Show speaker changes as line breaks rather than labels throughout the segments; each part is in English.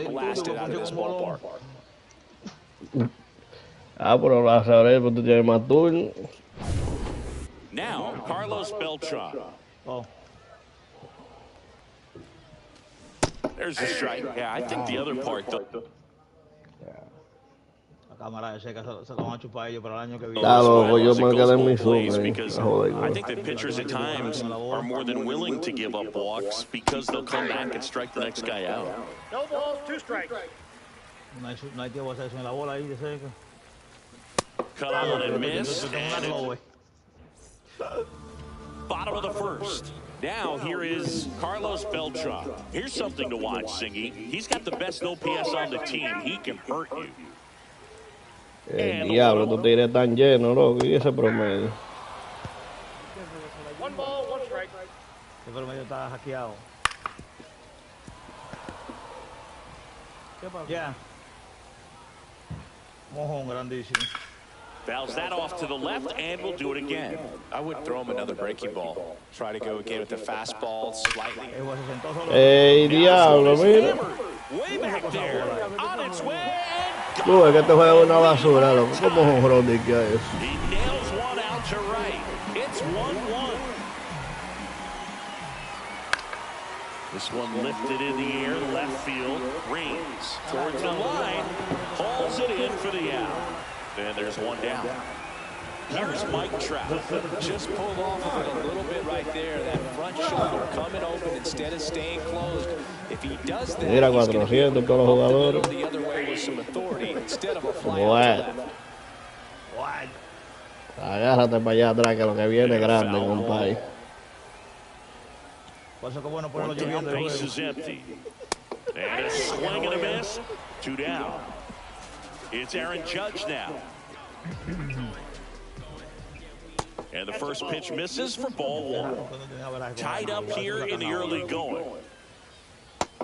blasted out of this ballpark.
Pero la sabré, porque tú tienes más turno.
Now, Carlos Beltran.
Oh.
There's a strike. Yeah, I think the other part, though.
Cámara de seca se lo van a chupar ellos para el año que viene.
Claro, yo me quedé en mi zona.
Because I think that pitchers at times are more than willing to give up walks because they'll come back and strike the next guy out.
No balls, 2 strikes.
No hay tiempo de hacer eso en la bola ahí de seca.
Cut on and miss. Bottom of the first. Now here is Carlos Beltran. Here's something to watch, Singy. He's got the best OPS on the team. He can hurt you.
El diablo, tú te iré tan lleno, loco, y ese promedio.
1 ball, 1 strike.
Ese promedio está hackeado. Ya. Mojón grandísimo.
Fouls that off to the left, and we'll do it again.
I would throw him another breaking ball. Try to go again with the fastball slightly.
Ey, diablo, mira.
Way back there. On its way.
Tú, es que este juego es una basura, loco. ¿Cómo es un Rodney que es?
He nails one out to right. It's 1-1. This one lifted in the air, left field. Reigns towards the line. Hauls it in for the out. And there's one down. Here's Mike Trout.
Just pulled off of it a little bit right there. That front shoulder coming open instead of staying closed. If he does that,
mira, 400 todos los jugadores.
The other way with some authority instead of a fly out to left.
Agárrate para allá atrás, que lo que viene es grande, compadre.
One down, base is empty. And a swing and a miss. 2 down. It's Aaron Judge now. And the first pitch misses for ball 1. Tied up here in the early going.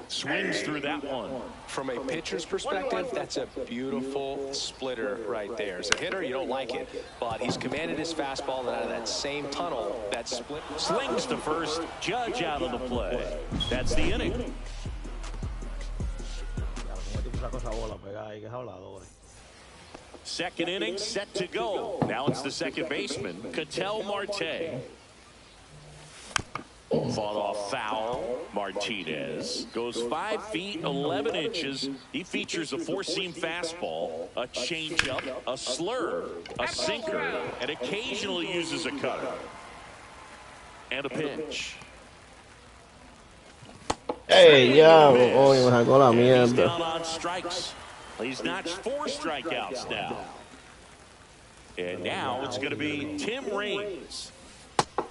Swings through that one.
From a pitcher's perspective, that's a beautiful splitter right there. As a hitter, you don't like it, but he's commanded his fastball, and out of that same tunnel, that split.
Slings to first, Judge out of the play. That's the inning. Second inning set to go. Now it's the second baseman, Ketel Marte. Fought off foul. Martinez goes 5 feet 11 inches. He features a 4-seam fastball, a changeup, a slurve, a sinker, and occasionally uses a cutter. And a pitch.
Hey, diablo, oye, me sacó la
He's
mierda.
down on strikes. He's notched 4 strikeouts now. And now it's going to be Tim Raines.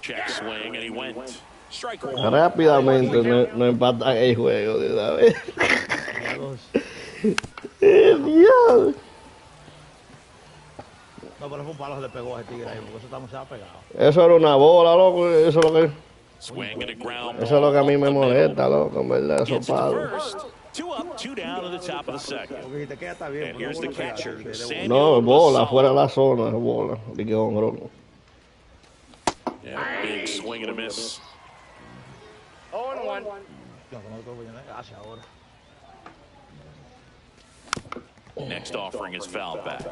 Check swing, and he went. Strike 1.
Rápidamente no empatan el juego de una vez. Diablo.
No, pero fue un palo que le pegó a ese tigre ahí, porque eso estamos ya pegados.
Eso era una bola, loco. Eso es lo que,
Swing and a ground
eso es lo que a mí me
ball up the
molesta, loco, en verdad, esos
Gets to
palos.
first. 2 up, 2 down to the top of the second. And here's the catcher,
No,
Samuel
bola,
Basallo.
fuera de la zona, bola. Dije, hombre.
Yeah, big swing and a miss.
0-1.
Next offering is foul back.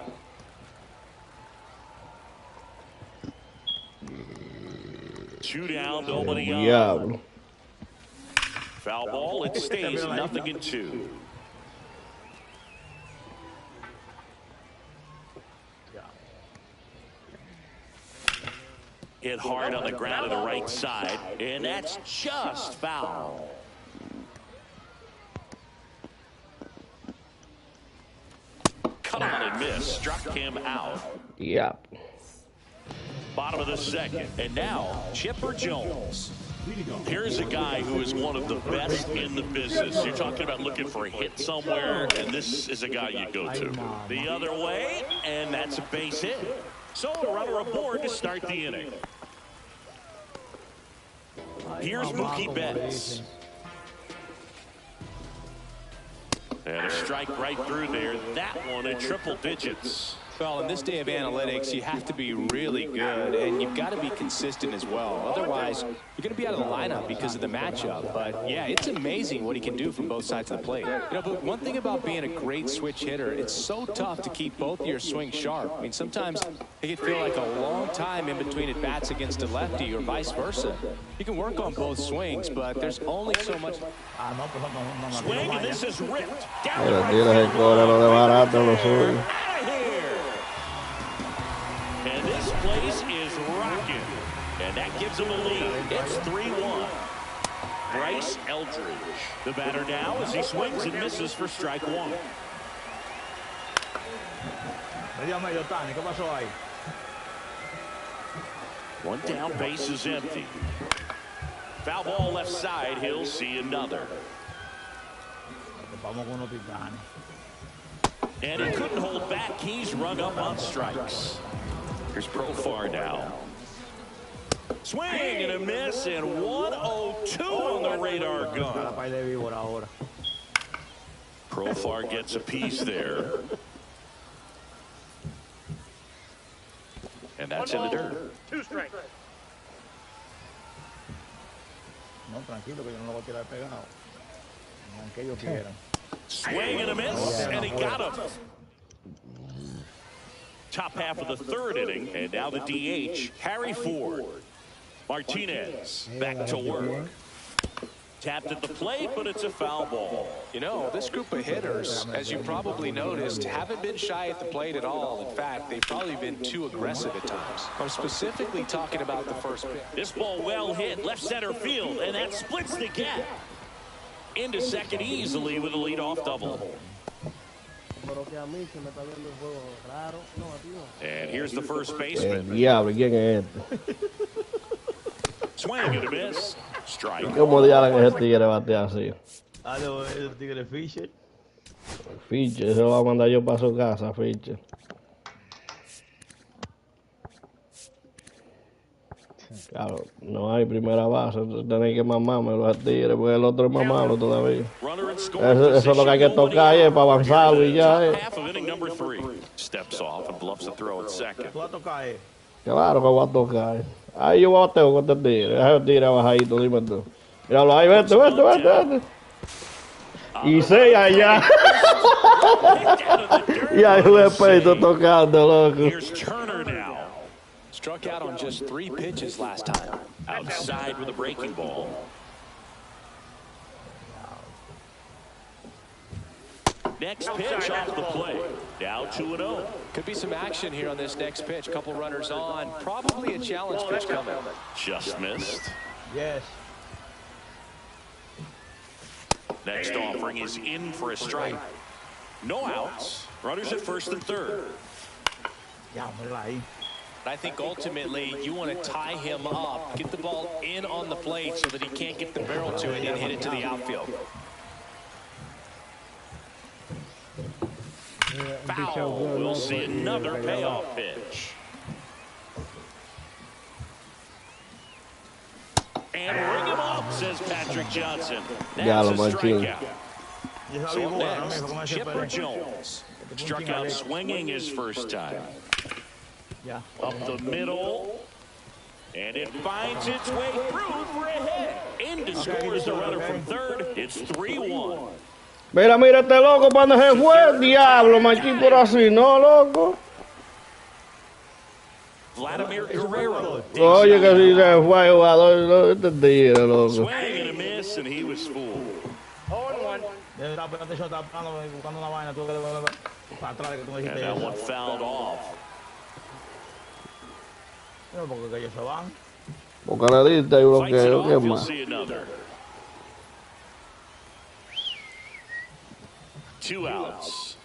Two down, nobody on.
Diablo.
Foul ball, it stays 0-2. Hit hard on the ground to the right side, and that's just foul. Cut on and miss, struck him out.
Yep.
Bottom of the second, and now Chipper Jones. Here's a guy who is one of the best in the business. You're talking about looking for a hit somewhere, and this is a guy you go to. The other way, and that's a base hit. So a runner aboard to start the inning. Here's Mookie Betts. And a strike right through there. That one in triple digits.
Well, in this day of analytics, you have to be really good, and you've got to be consistent as well. Otherwise, you're going to be out of the lineup because of the matchup. But, yeah, it's amazing what he can do from both sides of the plate. But one thing about being a great switch hitter, it's so tough to keep both of your swings sharp. I mean, sometimes it can feel like a long time in between at bats against a lefty or vice versa. You can work on both swings, but there's only so much.
Swing, and this is ripped. Down
Mira,
the right
tira el cobra, lo de barato, lo suyo.
out of here. And this place is rocking. And that gives him a lead. It's 3-1. Bryce Eldridge, the batter now, as he swings and misses for strike one.
¿Qué pasó ahí?
One down, base is empty. Foul ball left side, he'll see another.
Vamos con unos titanes.
And he couldn't hold back. He's rung up on strikes. Here's Profar now. Swing and a miss, and 102 on the radar gun. Profar gets a piece there. And that's in the dirt.
2 strikes.
No, tranquilo, que yo no lo voy a tirar pegado. Aunque ellos quieran.
Swing and a miss, and he got him. Top half of the third inning, and now the DH, Harry Ford. Martinez back to work. Tapped at the plate, but it's a foul ball.
You know, this group of hitters, as you probably noticed, haven't been shy at the plate at all. In fact, they've probably been too aggressive at times. I'm specifically talking about the first pitch.
This ball well hit, left center field, and that splits the gap. Into second easily with a leadoff double. And here's the first baseman.
Diablo, ¿quién es este?
Swing and a miss. Strike.
¿Cómo diablo que ese tigre batea así?
El tigre Fisher.
Fischer, se lo voy a mandar yo para su casa, Fischer. Claro, no hay primera base, entonces tenéis que mamármelo al tigre, porque el otro es más malo todavía. Eso es lo que hay que tocar es para avanzarlo y ya.
Steps off and bluffs the throw at second.
Tú vas a tocar,
Claro que voy a tocar. Ahí yo bateo con este tigre. Ese tigre bajadito, dime tú. Míralo ahí, vete. Y 6 allá. Y ahí le peito tocando, loco.
Here's Turner now.
Struck out on just 3 pitches last time.
Outside with a breaking ball. Next pitch off the plate. Now 2-0.
Could be some action here on this next pitch. Couple runners on. Probably a challenge pitch coming.
Just missed.
Yes.
Next offering is in for a strike. No outs. Runners at first and third.
Ya, mírala ahí.
I think ultimately you want to tie him up, get the ball in on the plate so that he can't get the barrel to it and hit it to the outfield.
Foul. We'll see another payoff pitch. And ring him up, says Patrick Johnson. That's a strikeout. So next, Chipper Jones. Struck out swinging his first time.
Yeah.
Up the middle. And it finds its way through for a hit. In to scores the runner from third. It's 3-1.
Mira este loco cuando se fue. Diablo, machín, por así, no, loco.
Vladimir Guerrero.
Oye, que si se fue el jugador, este tigre, loco.
Swing and a miss, and he was fooled.
0-1.
Debe estar atención, está buscando una vaina, tú que para atrás que tú me
And
dijiste.
that one fouled off.
No, porque ellos se van.
Porque le diste y
Fights it
bloqueo,
off,
¿qué
you'll
más?
see another. 2 outs.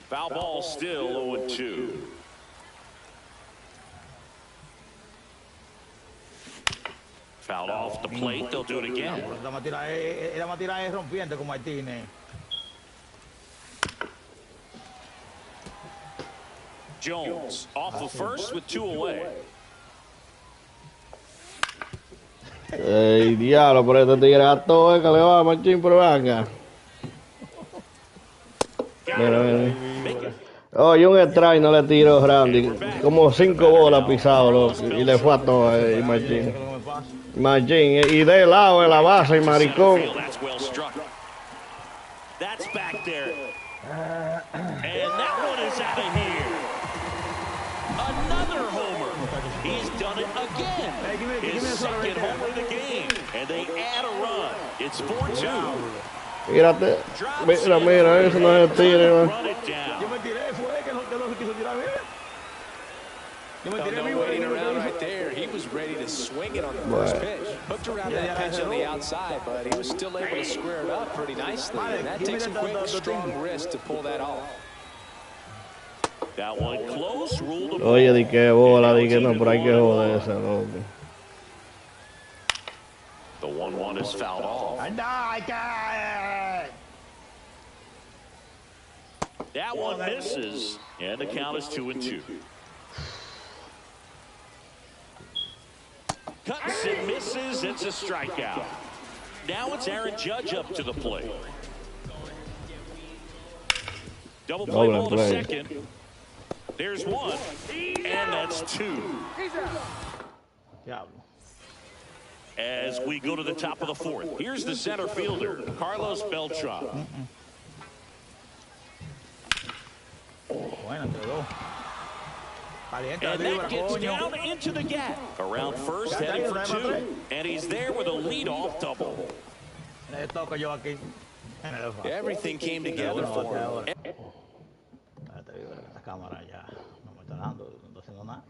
Foul ball still 0-2. Fouled off the plate, they'll do it again.
La matira es rompiente con Martínez.
Jones off the first with 2 away.
Ey, diablo, por este tigre a todo, que le va, machín, pero venga. Mira. Oh, y un strike no le tiró Randy. Como 5 bolas pisado, loco. Y le fue a todas, Imagine. Imagine. Y de lado de la base, y maricón.
That's back there. And that one is out of here. Another homer. He's done it again. His second homer of the game. And they add a run. It's 4-2.
Mírate. Mira, eso no es tire, man.
Run it down.
Yo me tiré, fue que no se quiso tirar bien. Yo me tiré
No
vivo.
waiting around right there. He was ready to swing it on the first pitch. Hooked around that pitch on the outside, but he was still able to square it up pretty nicely. And that takes a quick, strong wrist to pull that off.
That one close. Ruled a
Oye, di que bola, di que no, pero hay que joderse, loco.
The 1-1 is fouled off. That one misses, and the count is 2-2. Cuts and misses. It's a strikeout. Now it's Aaron Judge up to the plate. Double play ball to second. There's one, and that's two. As we go to the top of the fourth, here's the center fielder, Carlos Beltran. And that gets down into the gap. Around first, heading for two. And he's there with a leadoff double.
Everything came together for him.
La cámara ya no me está dando, no estoy haciendo nada.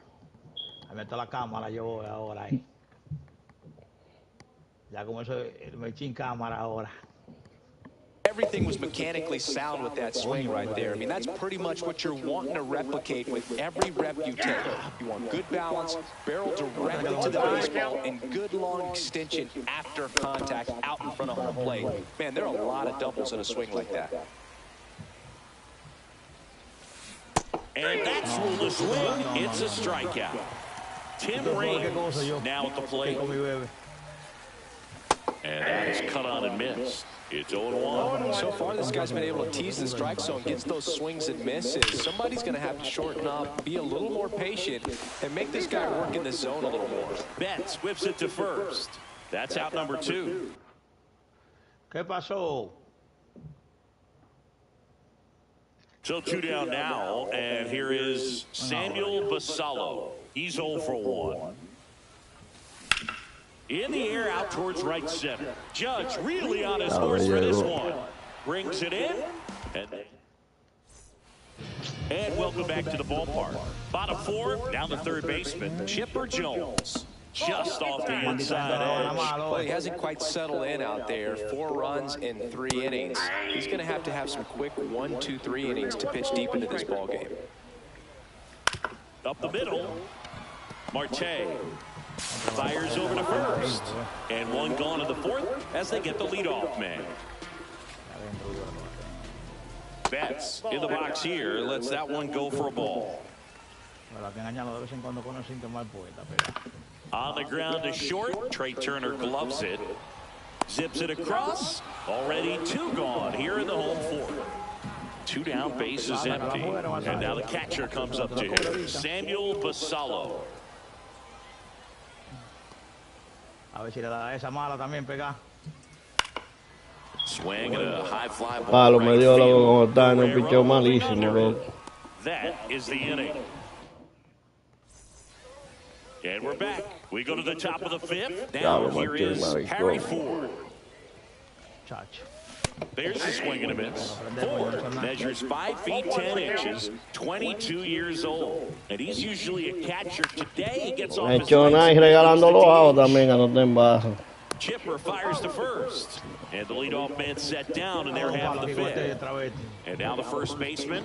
Ahí meto la cámara yo voy ahora ahí. Ya como eso me eché en cámara ahora.
Everything was mechanically sound with that swing right there. I mean, that's pretty much what you're wanting to replicate with every rep you take. You want good balance, barrel directly to the baseball, and good long extension after contact out in front of home plate. Man, there are a lot of doubles in a swing like that.
And that's ruled a swing. It's a strikeout. Tim Raines now at the plate. And that is cut on and missed. It's 0-1.
So far, this guy's been able to tease the strike zone, gets those swings and misses. Somebody's going to have to shorten up, be a little more patient, and make this guy work in the zone a little more.
Betts whips it to first. That's out number two.
¿Qué pasó?
So 2 down now, and here is Samuel Basallo. He's 0 for 1. In the air out towards right center. Judge really on his horse for this one. Brings it in. And welcome back to the ballpark. Bottom four, down the third baseman, Chipper Jones. Just off the inside edge.
Well, he hasn't quite settled in out there. 4 runs in 3 innings. He's going to have some quick 1, 2, 3 innings to pitch deep into this ball game.
Up the middle, Marte fires over to first. And one gone in the fourth as they get the leadoff man. Betts in the box here. Lets that one go for a ball. On the ground to short. Trey Turner gloves it. Zips it across. Already 2 gone here in the home fourth. 2 down, bases empty. And now the catcher comes up to him. Samuel Basallo.
A ver si le da esa mala también pega.
Swing and a high fly ball.
Palo, me dio loco como está, no pichó malísimo, loco.
That is the inning. And we're back. We go to the top of the fifth. Now here is Harry Ford. There's a swing and a miss. Ford measures 5 feet 10 inches, 22 years old. And he's usually a catcher. Today he gets off his
legs. Regalando los outs también, a no te envases.
Chipper fires to first. And the leadoff man set down in their half of the fifth. And now the first baseman.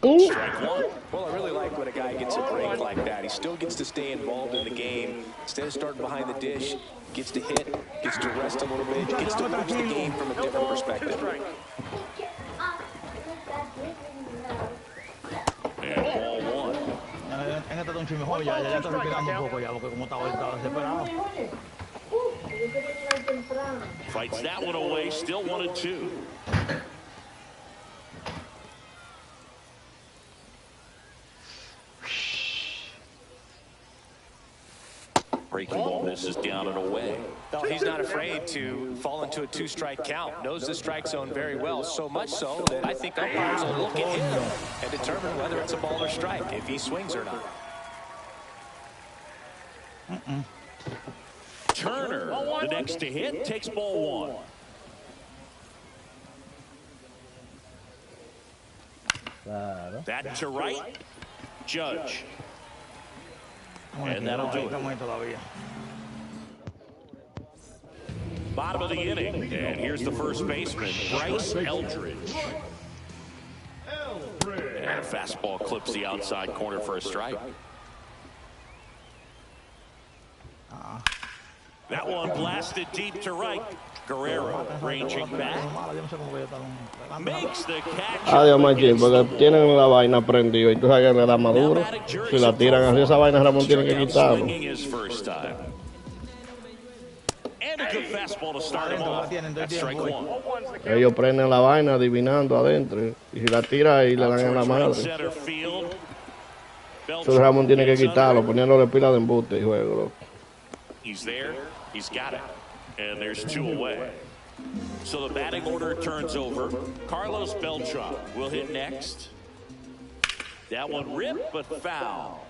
Strike one.
Well, I really like when a guy gets a break like that. He still gets to stay involved in the game. Instead of starting behind the dish, gets to hit, gets to rest a little bit, gets to watch the game from a different perspective.
And ball one. Fights that one away, still 1-2. Breaking ball misses down and away.
No, he's not afraid to fall into a two-strike count. Knows the strike zone very well, so much so that I think umpires will look at him and determine whether it's a ball or strike, if he swings or not.
Turner, the next to hit, takes ball 1.
Claro.
That to right. Judge. And that'll do it. Bottom of the inning. And here's the first baseman, Bryce Eldridge. And a fastball clips the outside corner for a strike. That one blasted deep to right. Guerrero ranging back. Makes the catch.
Adiós, Machín, porque tienen la vaina prendida y tú sabes que le da maduro. Si la tiran así, esa vaina Ramón tiene que quitarlo.
And a good fastball to start him off. That's strike 1.
Ellos prenden la vaina adivinando adentro. Y si la tira ahí, le dan en la madre. Eso Ramón tiene que quitarlo, poniéndole pila de embuste y juego, loco.
He's there. He's got it. And there's 2 away. So the batting order turns over. Carlos Beltran will hit next. That one ripped, but foul.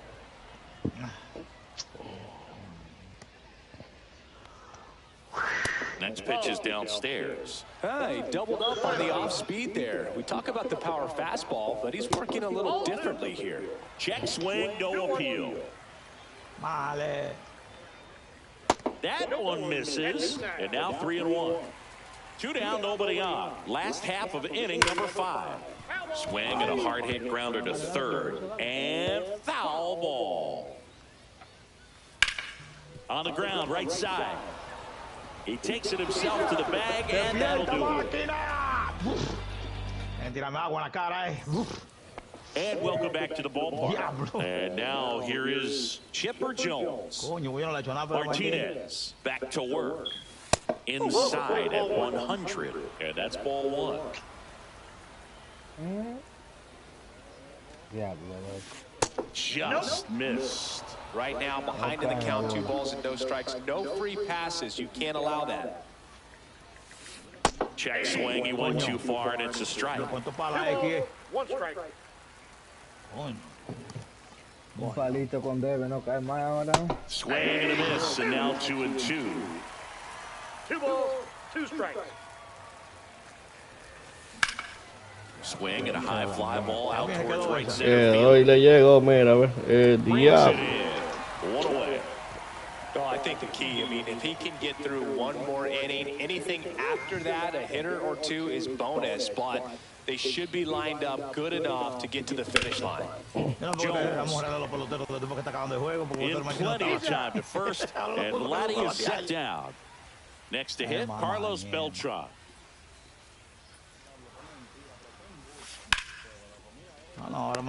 Next pitch is downstairs.
He doubled up on the off speed there. We talk about the power fastball, but he's working a little differently here.
Check swing, no appeal.
Vale.
That one misses, and now 3-1. 2 down, nobody on. Last half of inning number 5. Swing and a hard hit grounder to third, and foul ball. On the ground, right side. He takes it himself to the bag, and that'll do it. And welcome back to the ballpark. And now here is Chipper Jones. Martinez back to work. Inside at 100. And that's ball 1. Just missed.
Right now, behind in the count, 2 balls and no strikes. No free passes. You can't allow that.
Check swing. He went too far, and it's a strike.
1 strike.
Un palito con debe, no cae más ahora.
Swing and a miss, and now 2-2.
2 balls, 2 strikes.
Swing and a high fly ball out towards right center field.
Hoy le llegó, mira, diablo.
1 away.
Well, I think the key, I mean, if he can get through 1 more inning, anything after that, a hitter or 2 is bonus, but they should be lined up good enough to get to the finish line.
Jones in plenty of time to first, and Vladdy is set down. Next to hit, Carlos Beltran.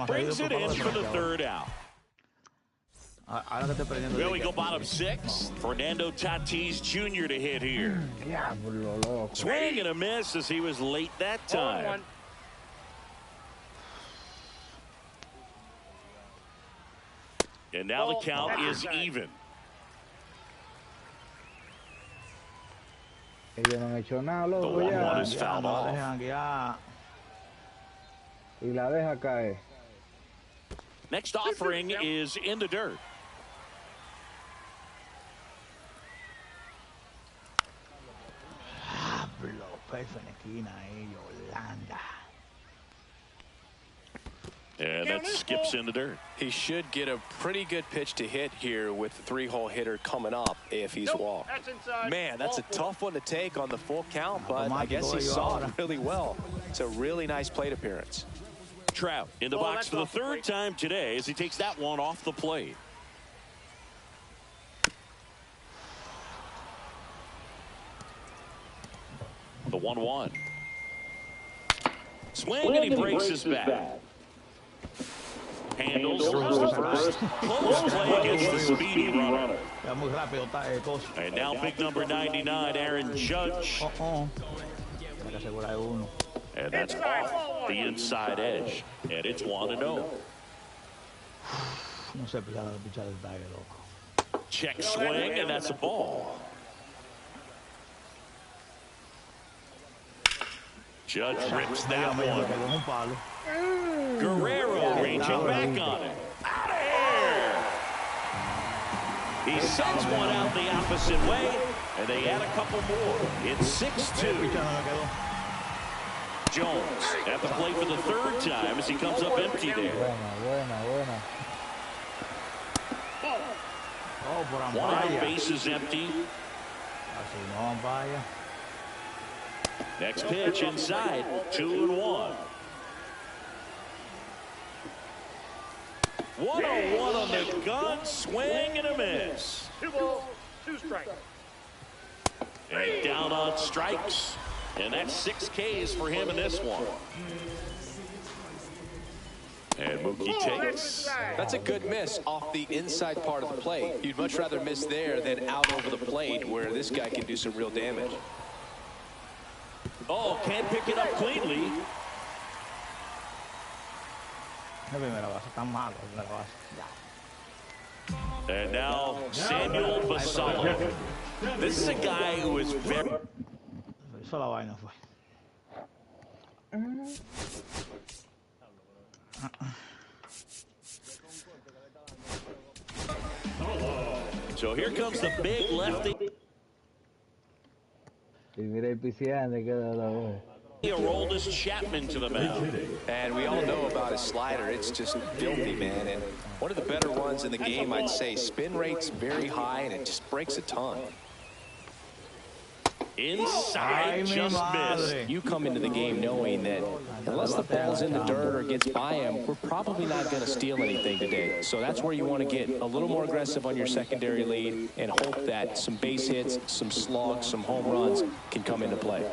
Brings it in for the 3rd out. There we go, bottom 6. Fernando Tatis Jr. to hit here. Swing and a miss as he was late that time. And now the count is even.
Ellos no han hecho nada,
The
loco,
1-1 is fouled off.
Y la deja caer.
Next offering is in the dirt. And that skips in the dirt.
He should get a pretty good pitch to hit here with the 3-hole hitter coming up if he's walked.
That's inside.
Man, that's a tough one to take on the full count, but I guess he saw it really well. It's a really nice plate appearance.
Trout in the box for the 3rd time today as he takes that one off the plate. The 1-1. Swing and he breaks his bat. Handles, throws to first. Close play against the speedy runner. And now big number 99, Aaron Judge. And that's off the inside edge. And it's 1-0. Check swing, and that's a ball. Judge rips that one. Guerrero reaching back on it. Out of here! He sends one out the opposite way, and they add a couple more. It's 6-2. Jones at the plate for the third time as he comes up empty there.
Buena.
One out, bases empty. Next pitch inside, 2-1. 1-0-1 on the gun, swing and a miss.
2 balls, 2 strikes.
And down on strikes. And that's 6 Ks for him in this one. And Mookie takes.
That's a good miss off the inside part of the plate. You'd much rather miss there than out over the plate where this guy can do some real damage.
Oh, can't pick it up cleanly. And now Samuel Basallo. This is a guy who is very... So here comes the big lefty. Aroldis Chapman to the mound.
And we all know about his slider. It's just filthy, man. And one of the better ones in the game, I'd say. Spin rate's very high, and it just breaks a ton.
Inside, just missed.
You come into the game knowing that unless the ball's in the dirt or gets by him, we're probably not going to steal anything today. So that's where you want to get a little more aggressive on your secondary lead and hope that some base hits, some slugs, some home runs can come into play.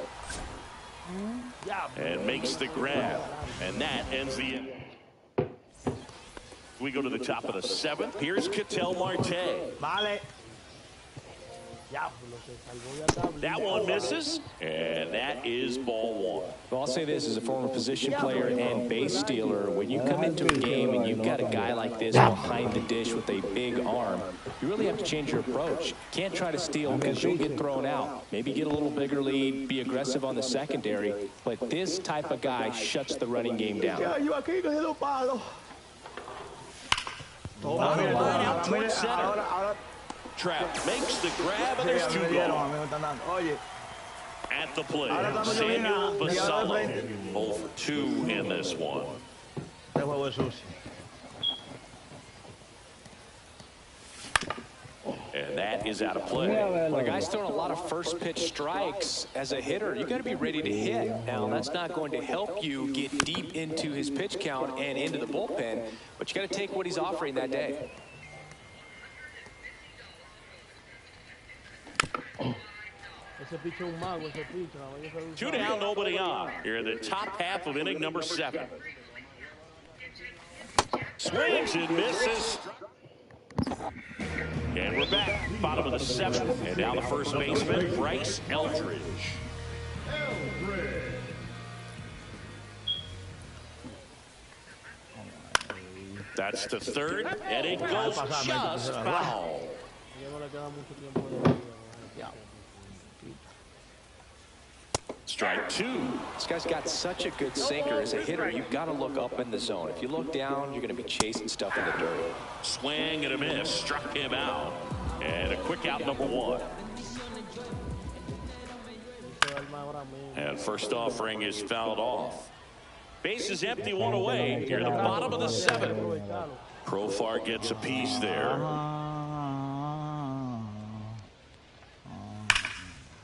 And makes the grab. And that ends the inning. We go to the top of the 7th. Here's Ketel Marte. That one misses, and that is ball 1.
Well, I'll say this, as a former position player and base stealer, when you come into a game and you've got a guy like this behind the dish with a big arm, you really have to change your approach. You can't try to steal because you'll get thrown out. Maybe get a little bigger lead, be aggressive on the secondary, but this type of guy shuts the running game down.
Out towards center. Trap makes the grab, and there's 2 gone. At the plate, Samuel Basallo, 0 for 2 in this one. And that is out of play.
When a guy's throwing a lot of first pitch strikes as a hitter, you got to be ready to hit. Now, that's not going to help you get deep into his pitch count and into the bullpen, but you got to take what he's offering that day.
Two down, nobody on. Here in the top half of inning number 7. Swings and misses. And we're back, bottom of the 7th. And now the first baseman, Bryce Eldridge. That's the 3rd, and it goes just foul. Strike 2.
This guy's got such a good sinker. As a hitter, you've got to look up in the zone. If you look down, you're going to be chasing stuff in the dirt.
Swing and a miss. Struck him out. And a quick out, number 1. And first offering is fouled off. Base is empty, 1 away. Here at the bottom of the 7th. Profar gets a piece there.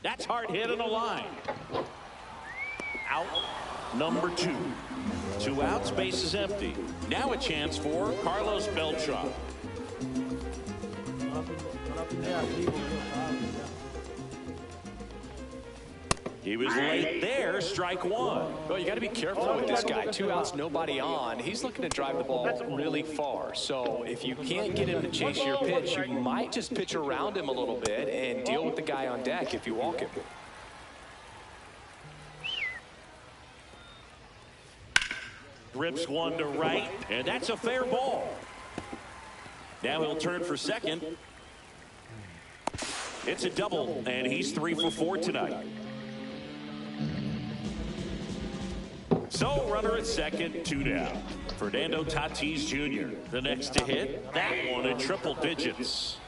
That's hard hit on the line. Out number 2. 2 outs, base is empty. Now a chance for Carlos Beltran. He was late there, strike 1.
Well, you got to be careful with this guy. 2 outs, nobody on. He's looking to drive the ball really far. So if you can't get him to chase your pitch, you might just pitch around him a little bit and deal with the guy on deck if you walk him.
Rips one to right, and that's a fair ball. Now he'll turn for second. It's a double, and he's 3 for 4 tonight. So, runner at second, 2 down. Fernando Tatis Jr., the next to hit. That one in triple digits.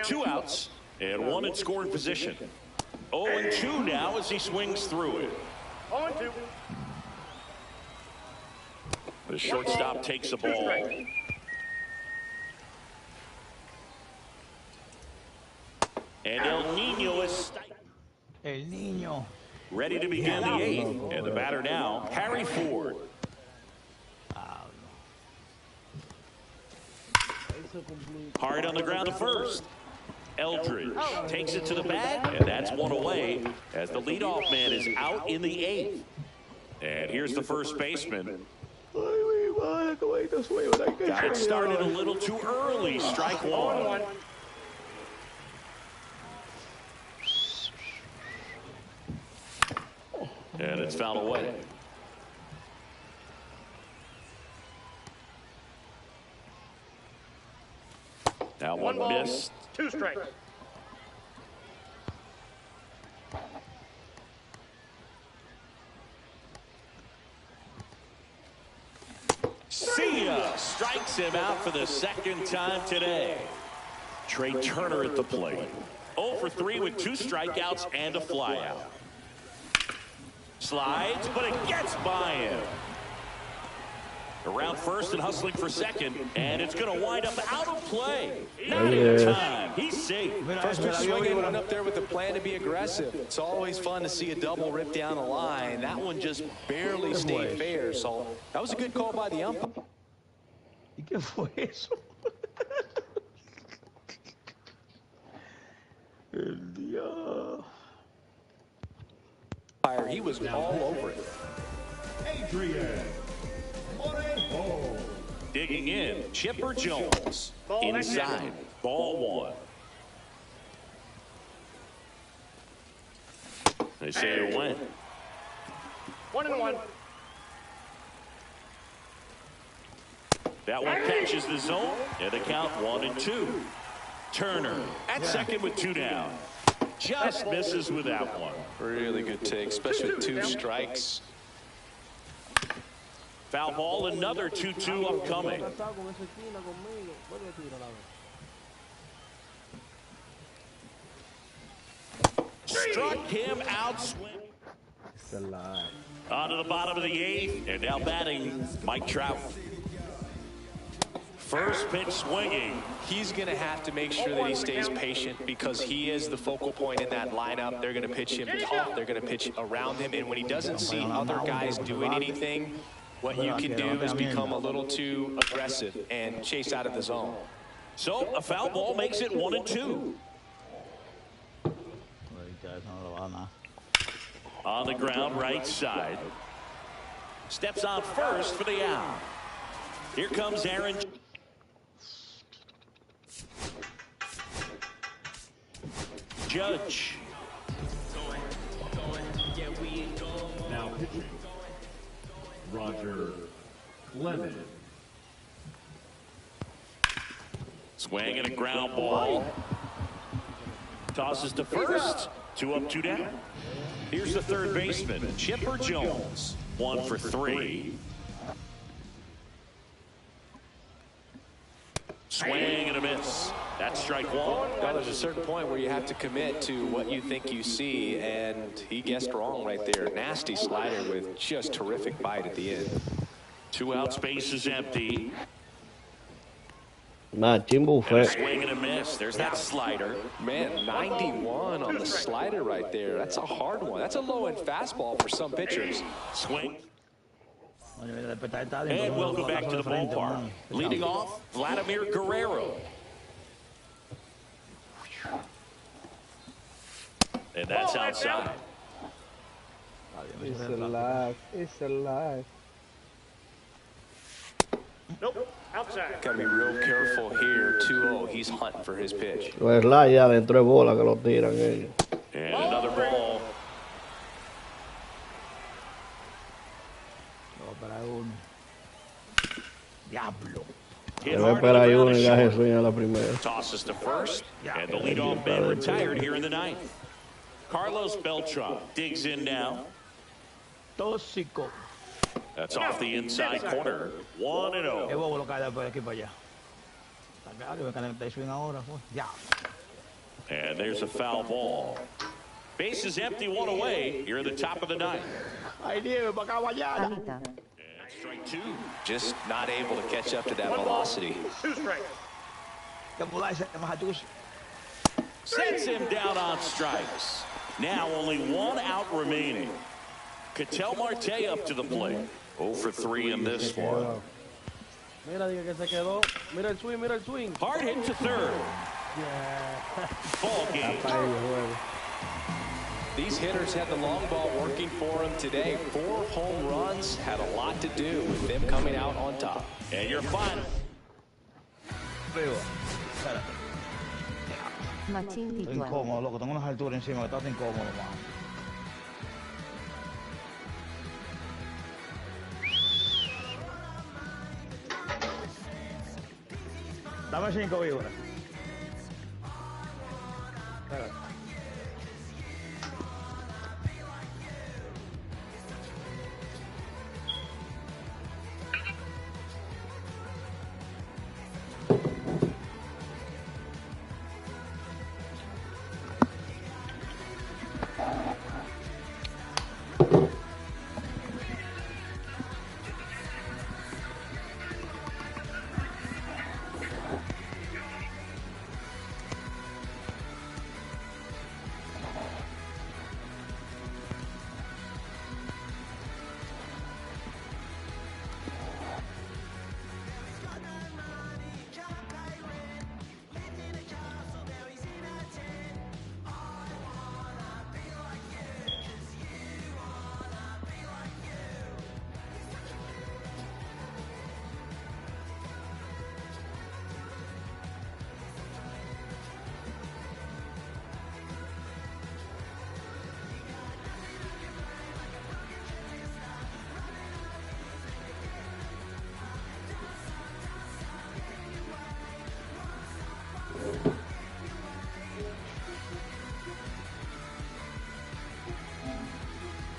2 outs, and 1 in scoring position. 0-2 now as he swings through it.
0-2.
The shortstop takes the ball. And El Nino is
El Niño.
ready to begin the 8th. And the batter now, Harry Ford. Hard on the ground to first. Eldridge takes it to the bag, and that's 1 away as the leadoff man is out in the 8th. And here's the first baseman. Got it started a little too early. Strike 1. And it's fouled away. Now 1 missed.
2 strikes.
See ya! Strikes him out for the 2nd time today. Trey Turner at the plate. 0 for 3 with 2 strikeouts and a flyout. Slides, but it gets by him. Around first and hustling for second, and it's going to wind up out of play. Not in time. He's safe.
First pitch swinging, went up there with a plan to be aggressive. It's always fun to see a double rip down the line. That one just barely stayed fair, so that was a good call by the umpire.
¿Y qué fue eso? El Dios.
He was all over it.
Digging in, Chipper Jones. Inside, ball 1. They say it went.
1-1.
That one catches the zone, and the count 1-2. Turner at second with 2 down. Just misses with that one.
Really good take, especially with 2 strikes.
Foul ball, another 2-2 upcoming. Struck him out swinging. On to the bottom of the 8th, and now batting Mike Trout. First pitch swinging.
He's going to have to make sure that he stays patient because he is the focal point in that lineup. They're going to pitch him tough. They're going to pitch around him. And when he doesn't see other guys doing anything, what you can do is become a little too aggressive and chase out of the zone.
So a foul ball makes it 1-2. On the ground, right side. Steps on first for the out. Here comes Aaron. Judge.
Now pitching, Roger Clemens.
Swing and a ground ball. Tosses to first. 2 up, 2 down. Here's the third baseman, Chipper Jones. 1 for 3. Swing and a miss. That's strike 1.
Now there's a certain point where you have to commit to what you think you see, and he guessed wrong right there. Nasty slider with just terrific bite at the end.
2 outs, base is empty.
Chimbo
And a swing and a miss. There's that slider.
Man, 91 on the slider right there. That's a hard one. That's a low-end fastball for some pitchers.
Swing. And welcome back to the ballpark. Leading off, Vladimir Guerrero. And that's outside.
It's alive. It's alive.
Nope. Outside.
Got to be real careful here. 2-0. He's hunting for his pitch.
Los slides ya dentro de bola que lo tiran ellos.
And another ball.
Para uno. Diablo.
Hit
Debe
hard
esperar
on
ahí
the
uno
ground
y
to
hace
short.
swing a la primera.
Tosses to first, and the leadoff man retired here in the ninth. Carlos Beltran digs in now.
Tóxico.
That's off the inside corner. 1-0.
Qué bobo lo cae después de aquí para allá. Está claro que me calenté swing ahora. Ya.
And there's a foul ball. Base is empty, one away. Here at the top of the ninth.
Hay nieve para acá mañana.
And strike two.
Just not able to catch up to that velocity.
2 strikes.
Que mudarse más a tus.
Sets him down on strikes. Now only one out remaining. Ketel Marte up to the plate. 0 for 3 in this one.
Mira, diga que se quedó. Mira el swing, mira el swing.
Hard hit to third. Ball game.
These hitters had the long ball working for them today. 4 home runs had a lot to do with them coming out on top.
And your final.
Estoy incómodo, loco. Tengo unas alturas encima que está incómodo, man. Dame 5 víboras.